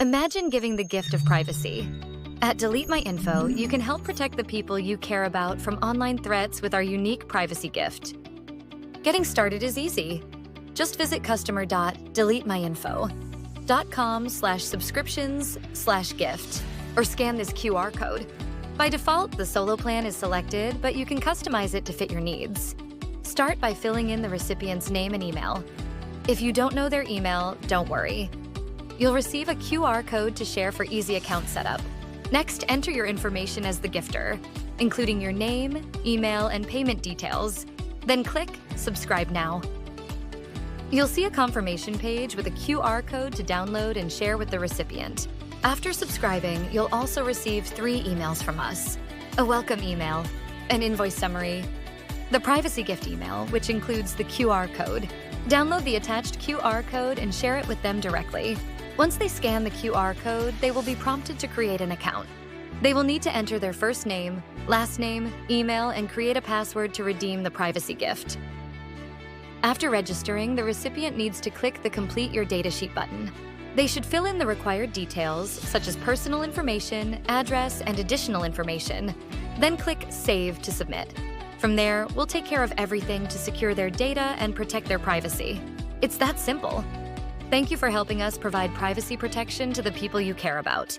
Imagine giving the gift of privacy. At DeleteMyInfo, you can help protect the people you care about from online threats with our unique privacy gift. Getting started is easy. Just visit customer.deletemyinfo.com/subscriptions/gift or scan this QR code. By default, the solo plan is selected, but you can customize it to fit your needs. Start by filling in the recipient's name and email. If you don't know their email, don't worry. You'll receive a QR code to share for easy account setup. Next, enter your information as the gifter, including your name, email, and payment details. Then click Subscribe Now. You'll see a confirmation page with a QR code to download and share with the recipient. After subscribing, you'll also receive 3 emails from us: a welcome email, an invoice summary, the privacy gift email, which includes the QR code. Download the attached QR code and share it with them directly. Once they scan the QR code, they will be prompted to create an account. They will need to enter their first name, last name, email, and create a password to redeem the privacy gift. After registering, the recipient needs to click the Complete Your Data Sheet button. They should fill in the required details, such as personal information, address, and additional information. Then click Save to submit. From there, we'll take care of everything to secure their data and protect their privacy. It's that simple. Thank you for helping us provide privacy protection to the people you care about.